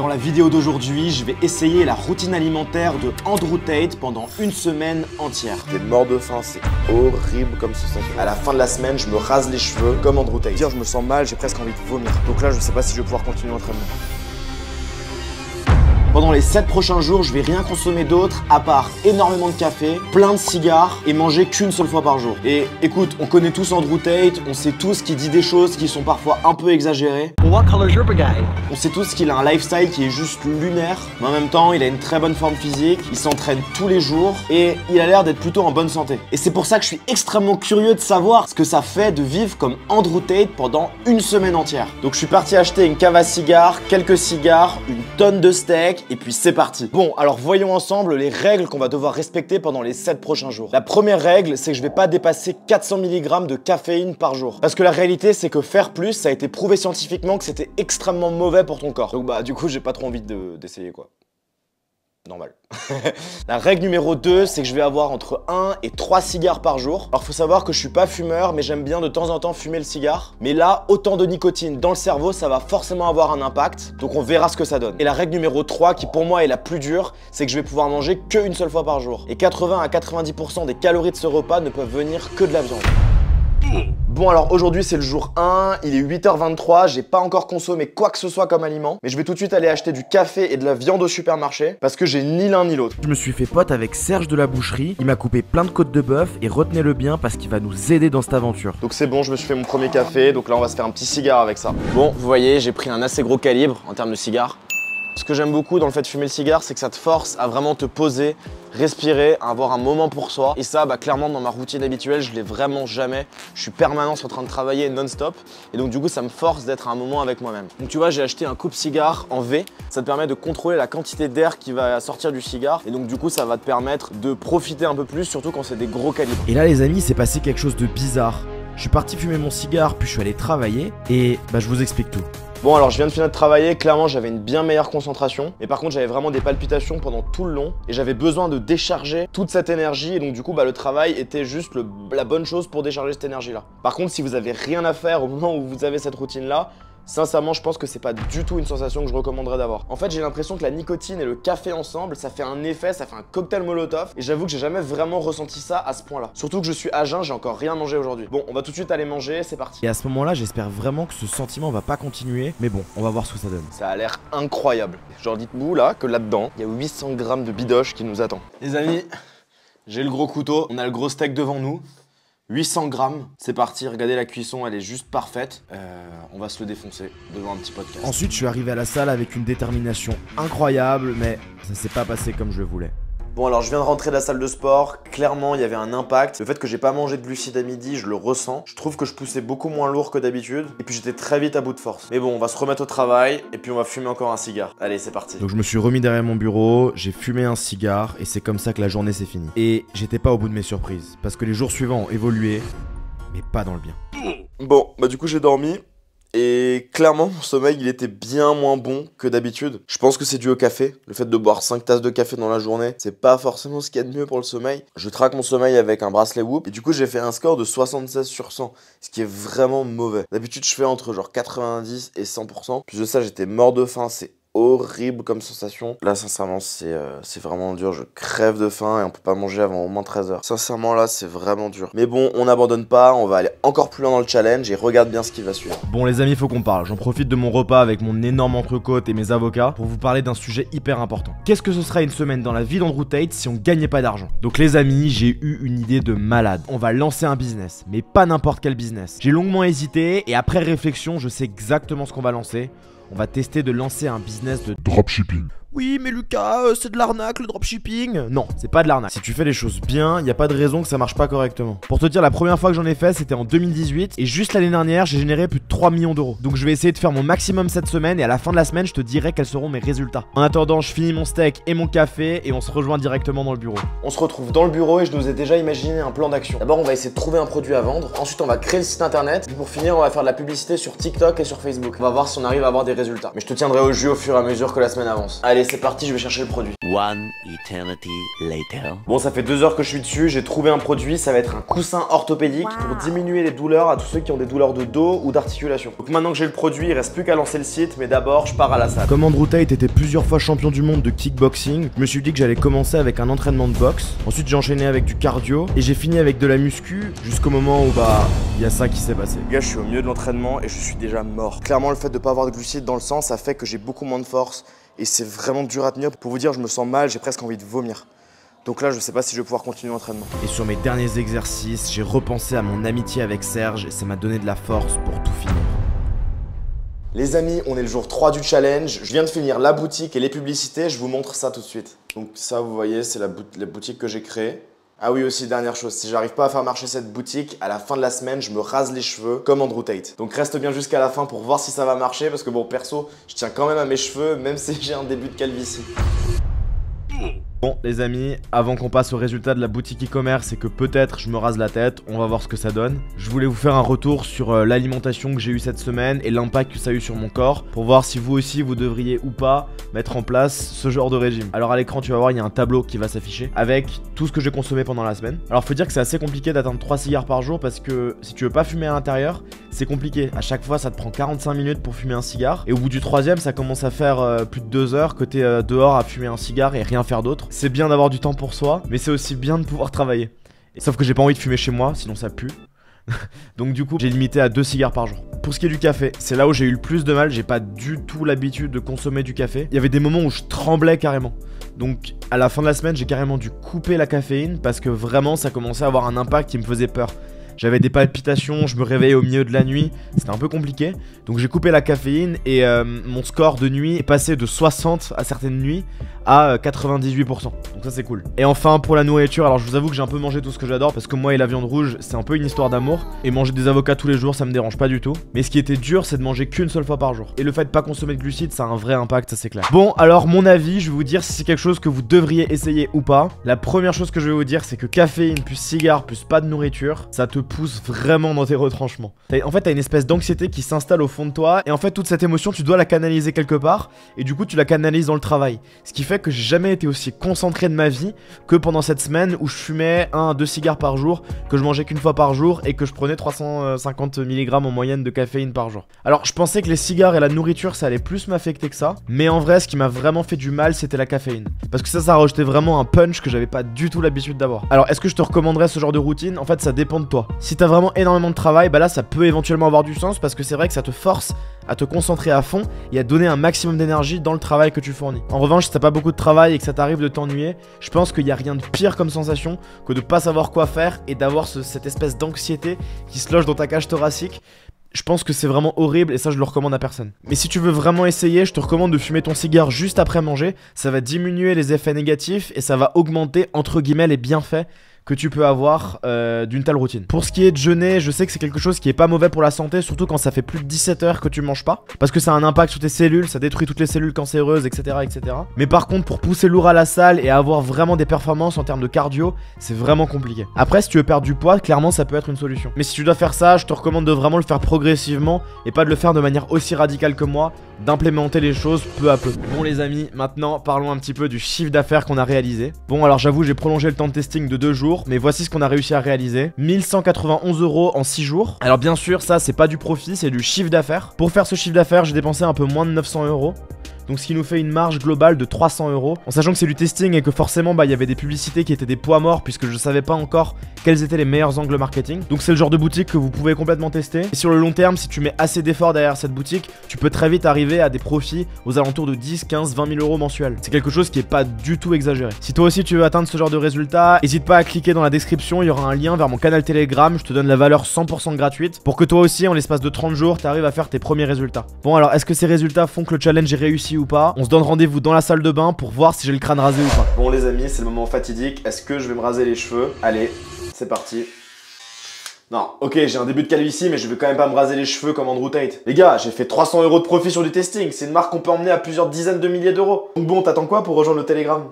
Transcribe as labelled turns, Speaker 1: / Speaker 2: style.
Speaker 1: Dans la vidéo d'aujourd'hui, je vais essayer la routine alimentaire de Andrew Tate pendant une semaine entière.
Speaker 2: T'es mort de faim, c'est horrible comme sensation. À la fin de la semaine, je me rase les cheveux comme Andrew Tate.
Speaker 3: Dire je me sens mal, j'ai presque envie de vomir. Donc là, je sais pas si je vais pouvoir continuer l'entraînement.
Speaker 1: Pendant les 7 prochains jours, je vais rien consommer d'autre à part énormément de café, plein de cigares et manger qu'une seule fois par jour. Et écoute, on connaît tous Andrew Tate, on sait tous qu'il dit des choses qui sont parfois un peu exagérées.
Speaker 4: What color is your guy?
Speaker 1: On sait tous qu'il a un lifestyle qui est juste lunaire, mais en même temps, il a une très bonne forme physique, il s'entraîne tous les jours et il a l'air d'être plutôt en bonne santé. Et c'est pour ça que je suis extrêmement curieux de savoir ce que ça fait de vivre comme Andrew Tate pendant une semaine entière. Donc je suis parti acheter une cave à cigares, quelques cigares, une tonne de steak et puis c'est parti. Bon, alors voyons ensemble les règles qu'on va devoir respecter pendant les 7 prochains jours. La première règle, c'est que je vais pas dépasser 400 mg de caféine par jour. Parce que la réalité, c'est que faire plus, ça a été prouvé scientifiquement que c'était extrêmement mauvais pour ton corps. Donc bah du coup, j'ai pas trop envie d'essayer quoi. Normal. La règle numéro 2, c'est que je vais avoir entre 1 et 3 cigares par jour. Alors faut savoir que je suis pas fumeur, mais j'aime bien de temps en temps fumer le cigare. Mais là, autant de nicotine dans le cerveau, ça va forcément avoir un impact. Donc on verra ce que ça donne. Et la règle numéro 3, qui pour moi est la plus dure, c'est que je vais pouvoir manger qu'une seule fois par jour. Et 80 à 90% des calories de ce repas ne peuvent venir que de la viande. Bon alors aujourd'hui c'est le jour 1, il est 8h23, j'ai pas encore consommé quoi que ce soit comme aliment, mais je vais tout de suite aller acheter du café et de la viande au supermarché parce que j'ai ni l'un ni l'autre.
Speaker 5: Je me suis fait pote avec Serge de la boucherie, il m'a coupé plein de côtes de bœuf et retenez-le bien parce qu'il va nous aider dans cette aventure.
Speaker 1: Donc c'est bon, je me suis fait mon premier café, donc là on va se faire un petit cigare avec ça. Bon, vous voyez, j'ai pris un assez gros calibre en termes de cigare. Ce que j'aime beaucoup dans le fait de fumer le cigare, c'est que ça te force à vraiment te poser, respirer, à avoir un moment pour soi. Et ça, bah, clairement, dans ma routine habituelle, je l'ai vraiment jamais. Je suis permanent en train de travailler non-stop. Et donc, du coup, ça me force d'être à un moment avec moi-même. Donc, tu vois, j'ai acheté un coupe-cigare en V. Ça te permet de contrôler la quantité d'air qui va sortir du cigare. Et donc, du coup, ça va te permettre de profiter un peu plus, surtout quand c'est des gros calibres.
Speaker 5: Et là, les amis, c'est passé quelque chose de bizarre. Je suis parti fumer mon cigare, puis je suis allé travailler. Et bah, je vous explique tout.
Speaker 1: Bon alors je viens de finir de travailler, clairement j'avais une bien meilleure concentration, mais par contre j'avais vraiment des palpitations pendant tout le long et j'avais besoin de décharger toute cette énergie et donc du coup bah, le travail était juste la bonne chose pour décharger cette énergie là. Par contre si vous avez rien à faire au moment où vous avez cette routine là, sincèrement, je pense que c'est pas du tout une sensation que je recommanderais d'avoir. En fait, j'ai l'impression que la nicotine et le café ensemble, ça fait un effet, ça fait un cocktail molotov. Et j'avoue que j'ai jamais vraiment ressenti ça à ce point-là. Surtout que je suis à jeun, j'ai encore rien mangé aujourd'hui. Bon, on va tout de suite aller manger, c'est parti.
Speaker 5: Et à ce moment-là, j'espère vraiment que ce sentiment va pas continuer. Mais bon, on va voir ce que ça donne.
Speaker 1: Ça a l'air incroyable. Genre, dites-vous là que là-dedans, il y a 800 grammes de bidoche qui nous attend. Les amis, j'ai le gros couteau, on a le gros steak devant nous. 800 grammes, c'est parti, regardez la cuisson, elle est juste parfaite. On va se le défoncer devant un petit podcast.
Speaker 5: Ensuite, je suis arrivé à la salle avec une détermination incroyable, mais ça s'est pas passé comme je le voulais.
Speaker 1: Bon alors je viens de rentrer de la salle de sport, clairement il y avait un impact. Le fait que j'ai pas mangé de glucides à midi, je le ressens. Je trouve que je poussais beaucoup moins lourd que d'habitude. Et puis j'étais très vite à bout de force. Mais bon, on va se remettre au travail et puis on va fumer encore un cigare. Allez, c'est parti.
Speaker 5: Donc je me suis remis derrière mon bureau, j'ai fumé un cigare et c'est comme ça que la journée s'est finie. Et j'étais pas au bout de mes surprises, parce que les jours suivants ont évolué, mais pas dans le bien.
Speaker 2: Bon, bah du coup j'ai dormi. Et clairement, mon sommeil, il était bien moins bon que d'habitude. Je pense que c'est dû au café. Le fait de boire 5 tasses de café dans la journée, c'est pas forcément ce qu'il y a de mieux pour le sommeil. Je traque mon sommeil avec un bracelet Whoop. Et du coup, j'ai fait un score de 76 sur 100. Ce qui est vraiment mauvais. D'habitude, je fais entre genre 90 et 100%. Plus de ça, j'étais mort de faim. C'est horrible comme sensation. Là, sincèrement, c'est vraiment dur. Je crève de faim et on peut pas manger avant au moins 13 h. Sincèrement, là, c'est vraiment dur. Mais bon, on n'abandonne pas. On va aller encore plus loin dans le challenge et regarde bien ce qui va suivre.
Speaker 5: Bon les amis, faut qu'on parle. J'en profite de mon repas avec mon énorme entrecôte et mes avocats pour vous parler d'un sujet hyper important. Qu'est-ce que ce serait une semaine dans la vie d'Andrew Tate si on gagnait pas d'argent? Donc les amis, j'ai eu une idée de malade. On va lancer un business, mais pas n'importe quel business. J'ai longuement hésité et après réflexion, je sais exactement ce qu'on va lancer. On va tester de lancer un business de dropshipping. Oui, mais Lucas, c'est de l'arnaque le dropshipping. Non, c'est pas de l'arnaque. Si tu fais les choses bien, y a pas de raison que ça marche pas correctement. Pour te dire, la première fois que j'en ai fait, c'était en 2018. Et juste l'année dernière, j'ai généré plus de 3 millions d'euros. Donc je vais essayer de faire mon maximum cette semaine. Et à la fin de la semaine, je te dirai quels seront mes résultats. En attendant, je finis mon steak et mon café. Et on se rejoint directement dans le bureau.
Speaker 1: On se retrouve dans le bureau et je nous ai déjà imaginé un plan d'action. D'abord, on va essayer de trouver un produit à vendre. Ensuite, on va créer le site internet. Puis pour finir, on va faire de la publicité sur TikTok et sur Facebook. On va voir si on arrive à avoir des résultats. Mais je te tiendrai au jus au fur et à mesure que la semaine avance. Allez, Allez, c'est parti, je vais chercher le produit.
Speaker 4: One eternity later.
Speaker 1: Bon, ça fait 2 heures que je suis dessus, j'ai trouvé un produit, ça va être un coussin orthopédique pour diminuer les douleurs à tous ceux qui ont des douleurs de dos ou d'articulation. Donc maintenant que j'ai le produit, il reste plus qu'à lancer le site, mais d'abord, je pars à la salle.
Speaker 5: Comme Andrew Tate était plusieurs fois champion du monde de kickboxing, je me suis dit que j'allais commencer avec un entraînement de boxe. Ensuite, j'ai enchaîné avec du cardio et j'ai fini avec de la muscu jusqu'au moment où il y a ça qui s'est passé.
Speaker 3: Les gars, je suis au milieu de l'entraînement et je suis déjà mort. Clairement, le fait de pas avoir de glucides dans le sang, ça fait que j'ai beaucoup moins de force et c'est vraiment dur à tenir. Pour vous dire, je me sens mal, j'ai presque envie de vomir. Donc là, je sais pas si je vais pouvoir continuer l'entraînement.
Speaker 5: Et sur mes derniers exercices, j'ai repensé à mon amitié avec Serge et ça m'a donné de la force pour tout finir.
Speaker 1: Les amis, on est le jour 3 du challenge. Je viens de finir la boutique et les publicités. Je vous montre ça tout de suite. Donc ça, vous voyez, c'est la boutique que j'ai créée. Ah oui, aussi, dernière chose, si j'arrive pas à faire marcher cette boutique, à la fin de la semaine, je me rase les cheveux comme Andrew Tate. Donc reste bien jusqu'à la fin pour voir si ça va marcher parce que bon, perso, je tiens quand même à mes cheveux, même si j'ai un début de calvitie.
Speaker 5: Bon les amis, avant qu'on passe au résultat de la boutique e-commerce et que peut-être je me rase la tête, on va voir ce que ça donne. Je voulais vous faire un retour sur l'alimentation que j'ai eue cette semaine et l'impact que ça a eu sur mon corps pour voir si vous aussi vous devriez ou pas mettre en place ce genre de régime. Alors à l'écran tu vas voir, il y a un tableau qui va s'afficher avec tout ce que j'ai consommé pendant la semaine. Alors faut dire que c'est assez compliqué d'atteindre 3 cigares par jour parce que si tu veux pas fumer à l'intérieur, c'est compliqué. À chaque fois ça te prend 45 minutes pour fumer un cigare et au bout du 3e ça commence à faire plus de 2 heures que t'es dehors à fumer un cigare et rien faire d'autre. C'est bien d'avoir du temps pour soi, mais c'est aussi bien de pouvoir travailler. Et sauf que j'ai pas envie de fumer chez moi, sinon ça pue. Donc du coup, j'ai limité à 2 cigares par jour. Pour ce qui est du café, c'est là où j'ai eu le plus de mal. J'ai pas du tout l'habitude de consommer du café. Il y avait des moments où je tremblais carrément. Donc à la fin de la semaine, j'ai carrément dû couper la caféine parce que vraiment ça commençait à avoir un impact qui me faisait peur. J'avais des palpitations, je me réveillais au milieu de la nuit, c'était un peu compliqué. Donc j'ai coupé la caféine et mon score de nuit est passé de 60 à certaines nuits à 98%. Donc ça c'est cool. Et enfin pour la nourriture, alors je vous avoue que j'ai un peu mangé tout ce que j'adore parce que moi et la viande rouge c'est un peu une histoire d'amour. Et manger des avocats tous les jours ça me dérange pas du tout. Mais ce qui était dur c'est de manger qu'une seule fois par jour. Et le fait de pas consommer de glucides ça a un vrai impact, ça c'est clair. Bon alors mon avis, je vais vous dire si c'est quelque chose que vous devriez essayer ou pas. La première chose que je vais vous dire c'est que caféine plus cigare plus pas de nourriture, ça te pousse vraiment dans tes retranchements. En fait t'as une espèce d'anxiété qui s'installe au fond de toi et en fait toute cette émotion tu dois la canaliser quelque part et du coup tu la canalises dans le travail. Ce qui fait que j'ai jamais été aussi concentré de ma vie que pendant cette semaine où je fumais 1 à 2 cigares par jour, que je mangeais qu'une fois par jour et que je prenais 350 mg en moyenne de caféine par jour. Alors je pensais que les cigares et la nourriture ça allait plus m'affecter que ça, mais en vrai ce qui m'a vraiment fait du mal c'était la caféine. Parce que ça rajoutait vraiment un punch que j'avais pas du tout l'habitude d'avoir. Alors est-ce que je te recommanderais ce genre de routine? En fait ça dépend de toi. Si t'as vraiment énormément de travail, bah là ça peut éventuellement avoir du sens parce que c'est vrai que ça te force à te concentrer à fond et à donner un maximum d'énergie dans le travail que tu fournis. En revanche, si t'as pas beaucoup de travail et que ça t'arrive de t'ennuyer, je pense qu'il y a rien de pire comme sensation que de pas savoir quoi faire et d'avoir cette espèce d'anxiété qui se loge dans ta cage thoracique. Je pense que c'est vraiment horrible et ça je le recommande à personne. Mais si tu veux vraiment essayer, je te recommande de fumer ton cigare juste après manger. Ça va diminuer les effets négatifs et ça va augmenter entre guillemets les bienfaits que tu peux avoir d'une telle routine. Pour ce qui est de jeûner, je sais que c'est quelque chose qui est pas mauvais pour la santé, surtout quand ça fait plus de 17 heures que tu manges pas, parce que ça a un impact sur tes cellules, ça détruit toutes les cellules cancéreuses, etc., etc. Mais par contre, pour pousser lourd à la salle et avoir vraiment des performances en termes de cardio, c'est vraiment compliqué. Après, si tu veux perdre du poids, clairement, ça peut être une solution. Mais si tu dois faire ça, je te recommande de vraiment le faire progressivement et pas de le faire de manière aussi radicale que moi, d'implémenter les choses peu à peu. Bon les amis, maintenant parlons un petit peu du chiffre d'affaires qu'on a réalisé. Bon alors j'avoue j'ai prolongé le temps de testing de 2 jours, mais voici ce qu'on a réussi à réaliser. 1191 € en 6 jours. Alors bien sûr ça c'est pas du profit, c'est du chiffre d'affaires. Pour faire ce chiffre d'affaires j'ai dépensé un peu moins de 900 €. Donc ce qui nous fait une marge globale de 300 €. En sachant que c'est du testing et que forcément il y avait des publicités qui étaient des poids morts puisque je savais pas encore quels étaient les meilleurs angles marketing. Donc c'est le genre de boutique que vous pouvez complètement tester. Et sur le long terme, si tu mets assez d'efforts derrière cette boutique, tu peux très vite arriver à des profits aux alentours de 10, 15, 20 000 € mensuels. C'est quelque chose qui est pas du tout exagéré. Si toi aussi tu veux atteindre ce genre de résultats, n'hésite pas à cliquer dans la description, il y aura un lien vers mon canal Telegram, je te donne la valeur 100% gratuite pour que toi aussi en l'espace de 30 jours, tu arrives à faire tes premiers résultats. Bon alors, est-ce que ces résultats font que le challenge est réussi ou pas? On se donne rendez-vous dans la salle de bain pour voir si j'ai le crâne rasé ou pas.
Speaker 1: Bon les amis, c'est le moment fatidique. Est-ce que je vais me raser les cheveux? Allez, c'est parti. Non, ok, j'ai un début de calvitie, mais je vais quand même pas me raser les cheveux comme Andrew Tate. Les gars, j'ai fait 300 € de profit sur du testing. C'est une marque qu'on peut emmener à plusieurs dizaines de milliers d'euros. Donc bon, t'attends quoi pour rejoindre le Telegram?